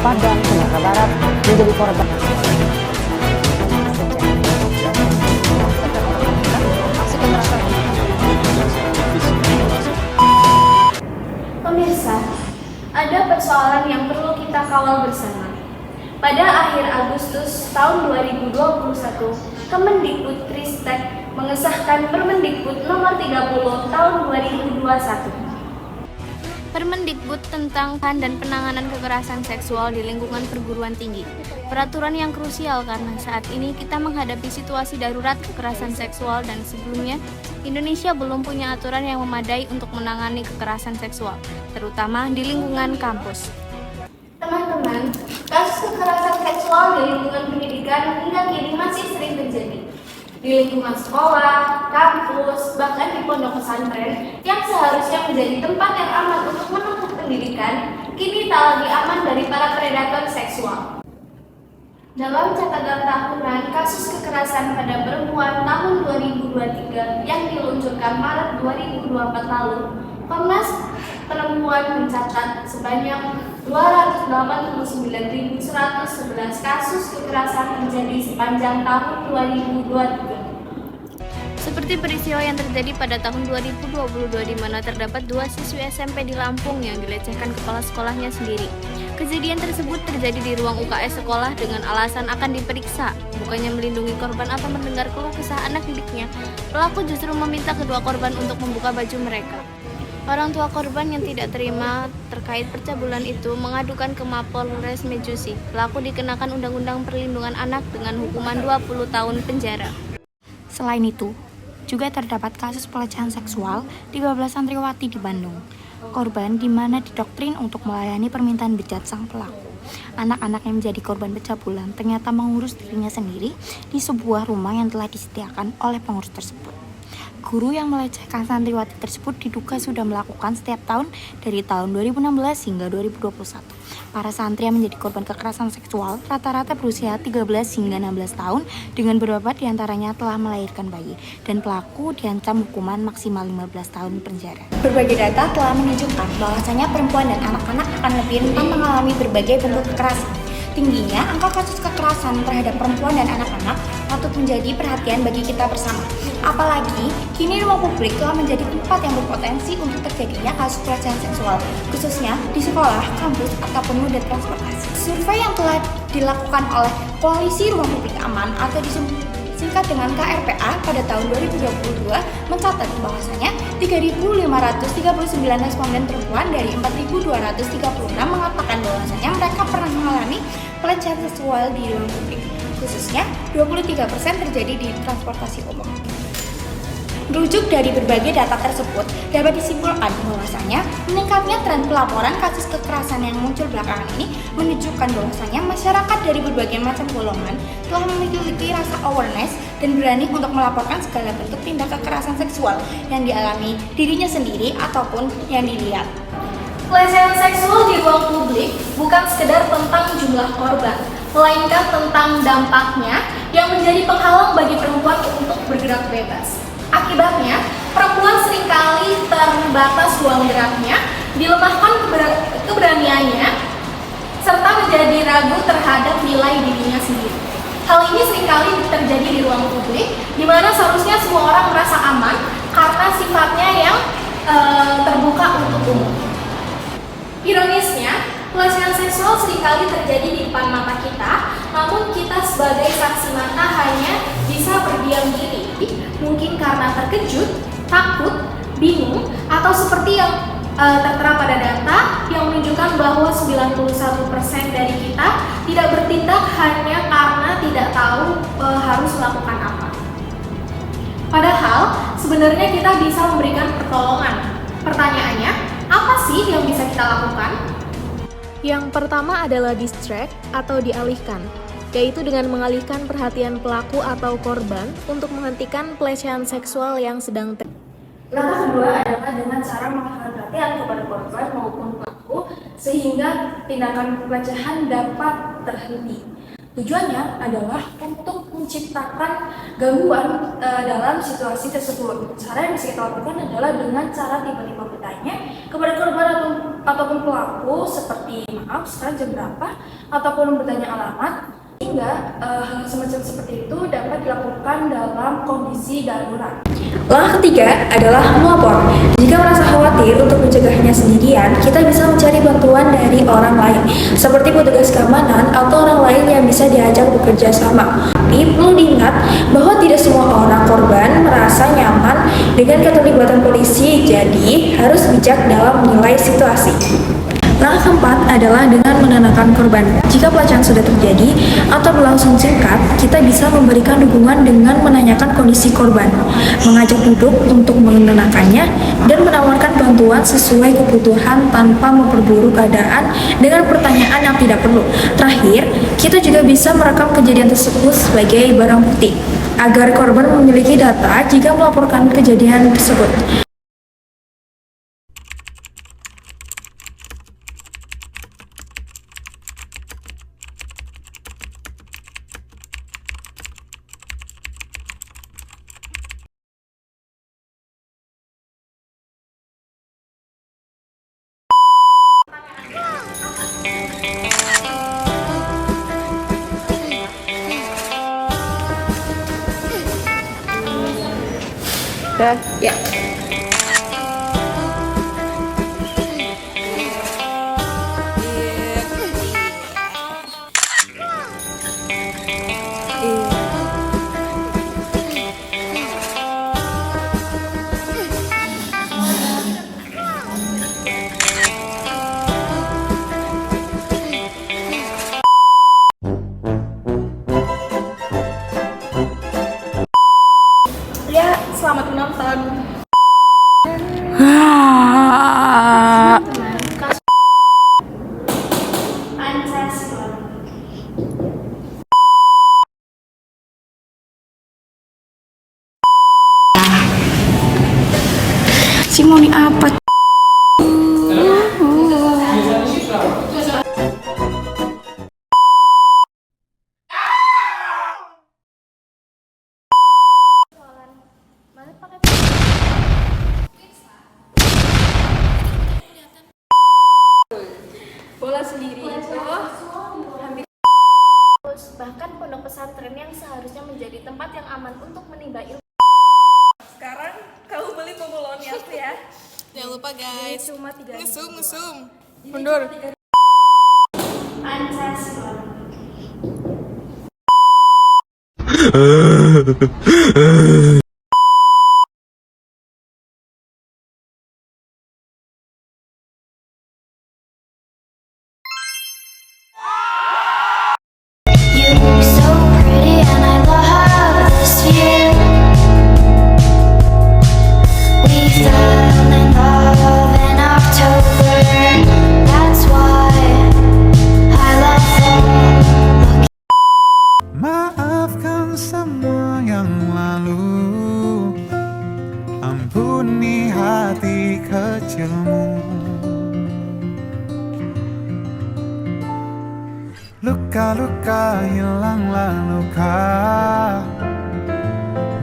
Padang, Sumatera Barat menjadi korban Pemirsa, ada persoalan yang perlu kita kawal bersama. Pada akhir Agustus tahun 2021, Kemendikbudristek mengesahkan Permendikbud nomor 30 tahun 2021. Permendikbud tentang dan penanganan kekerasan seksual di lingkungan perguruan tinggi. Peraturan yang krusial karena saat ini kita menghadapi situasi darurat kekerasan seksual dan sebelumnya Indonesia belum punya aturan yang memadai untuk menangani kekerasan seksual, terutama di lingkungan kampus. Teman-teman, kasus kekerasan seksual di lingkungan pendidikan hingga kini masih sering terjadi. Di lingkungan sekolah, kampus, bahkan di pondok pesantren yang seharusnya menjadi tempat yang aman untuk menempuh pendidikan, kini tak lagi aman dari para predator seksual. Dalam catatan tahunan kasus kekerasan pada perempuan tahun 2023 yang diluncurkan Maret 2024 lalu, Komnas Perempuan mencatat sebanyak 289.111 kasus kekerasan terjadi sepanjang tahun 2023. Seperti peristiwa yang terjadi pada tahun 2022 di mana terdapat 2 siswi SMP di Lampung yang dilecehkan kepala sekolahnya sendiri. Kejadian tersebut terjadi di ruang UKS sekolah dengan alasan akan diperiksa. Bukannya melindungi korban atau mendengar keluh kesah anak didiknya, pelaku justru meminta kedua korban untuk membuka baju mereka. Orang tua korban yang tidak terima terkait percabulan itu mengadukan ke Mapolres Mejusi. Pelaku dikenakan Undang-Undang Perlindungan Anak dengan hukuman 20 tahun penjara. Selain itu, juga terdapat kasus pelecehan seksual 13 santriwati di Bandung. Korban di mana didoktrin untuk melayani permintaan bejat sang pelaku. Anak-anak yang menjadi korban pencabulan ternyata mengurus dirinya sendiri di sebuah rumah yang telah disediakan oleh pengurus tersebut. Guru yang melecehkan santriwati tersebut diduga sudah melakukan setiap tahun dari tahun 2016 hingga 2021. Para santri yang menjadi korban kekerasan seksual rata-rata berusia 13 hingga 16 tahun dengan beberapa diantaranya telah melahirkan bayi dan pelaku diancam hukuman maksimal 15 tahun penjara. Berbagai data telah menunjukkan bahwasanya perempuan dan anak-anak akan lebih rentan mengalami berbagai bentuk kekerasan. Tingginya angka kasus kekerasan terhadap perempuan dan anak-anak patut menjadi perhatian bagi kita bersama. Apalagi, kini ruang publik telah menjadi tempat yang berpotensi untuk terjadinya kasus pelecehan seksual, khususnya di sekolah, kampus, ataupun moda transportasi. Survei yang telah dilakukan oleh Koalisi Ruang Publik Aman atau disingkat dengan KRPA pada tahun 2022 mencatat bahwasanya 3.539 responden perempuan dari 4.236 mengatakan bahwasanya mereka pernah mengalami pelecehan seksual di ruang publik. Khususnya 23% terjadi di transportasi umum. Merujuk dari berbagai data tersebut, dapat disimpulkan bahwasanya meningkatnya tren pelaporan kasus kekerasan yang muncul belakangan ini menunjukkan bahwasanya masyarakat dari berbagai macam golongan telah memiliki rasa awareness dan berani untuk melaporkan segala bentuk tindak kekerasan seksual yang dialami dirinya sendiri ataupun yang dilihat. Pelecehan seksual di ruang publik bukan sekedar tentang jumlah korban, melainkan tentang dampaknya yang menjadi penghalang bagi perempuan untuk bergerak bebas. Akibatnya, perempuan seringkali terbatas ruang geraknya, dilemahkan keberaniannya, serta menjadi ragu terhadap nilai dirinya sendiri. Hal ini seringkali terjadi di ruang publik, di mana seharusnya semua orang merasa aman karena sifatnya yang terbuka untuk umum. Ironisnya, pelecehan seksual seringkali terjadi di depan mata kita, namun kita sebagai saksi mata hanya bisa berdiam diri. Mungkin karena terkejut, takut, bingung, atau seperti yang tertera pada data yang menunjukkan bahwa 91% dari kita tidak bertindak hanya karena tidak tahu harus melakukan apa. Padahal, sebenarnya kita bisa memberikan pertolongan. Pertanyaannya, apa sih yang bisa kita lakukan? Yang pertama adalah distract atau dialihkan, yaitu dengan mengalihkan perhatian pelaku atau korban untuk menghentikan pelecehan seksual yang sedang terjadi. Langkah kedua adalah dengan cara mengalihkan perhatian kepada korban maupun pelaku sehingga tindakan pelecehan dapat terhenti. Tujuannya adalah untuk menciptakan gangguan dalam situasi tersebut. Cara yang bisa kita lakukan adalah dengan cara tiba-tiba bertanya kepada korban ataupun pelaku seperti maaf sekarang jam berapa ataupun bertanya alamat, sehingga hal semacam seperti itu dapat dilakukan dalam kondisi darurat. Langkah ketiga adalah melapor. Jika merasa khawatir untuk mencegahnya sendirian, kita bisa mencari bantuan dari orang lain, seperti petugas keamanan atau orang lain yang bisa diajak bekerja sama. Tapi perlu diingat bahwa tidak semua orang korban merasa nyaman dengan keterlibatan polisi, jadi harus bijak dalam menilai situasi. Langkah keempat adalah dengan menenangkan korban. Jika pelecehan sudah terjadi atau berlangsung singkat, kita bisa memberikan dukungan dengan menanyakan kondisi korban, mengajak duduk untuk menenangkannya, dan menawarkan bantuan sesuai kebutuhan tanpa memperburuk keadaan dengan pertanyaan yang tidak perlu. Terakhir, kita juga bisa merekam kejadian tersebut sebagai barang bukti, agar korban memiliki data jika melaporkan kejadian tersebut. Ya. Ya, selamat menonton. Si Moni apa? Bola sendiri itu Bahkan pondok pesantren yang seharusnya menjadi tempat yang aman untuk menimba ilmu. sekarang kamu beli pemulauan aku ya. Jangan lupa guys, Cuma 3.000. ngesum. Mundur. You look so pretty and I love this view. We fell in love in October. That's why I love them. Maafkan semua yang lalu, ampuni hati kecilmu. Luka-luka hilanglah luka,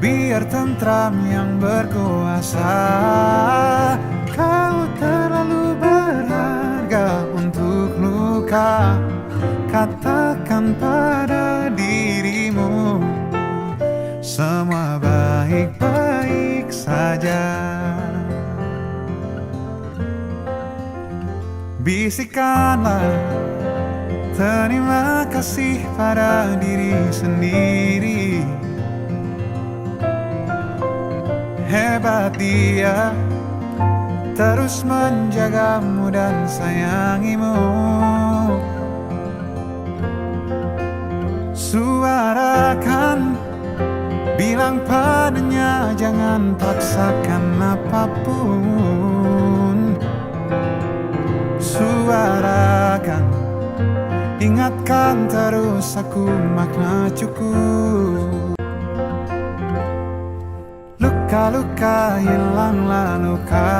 biar tentram yang berkuasa. Kau terlalu berharga untuk luka, katakan pada dirimu semua baik-baik saja. Bisikanlah terima kasih pada diri sendiri. Hebat dia, terus menjagamu dan sayangimu. Suarakan, bilang padanya jangan paksakan apapun. Suarakan, ingatkan terus aku makna cukup. Luka-luka hilanglah luka,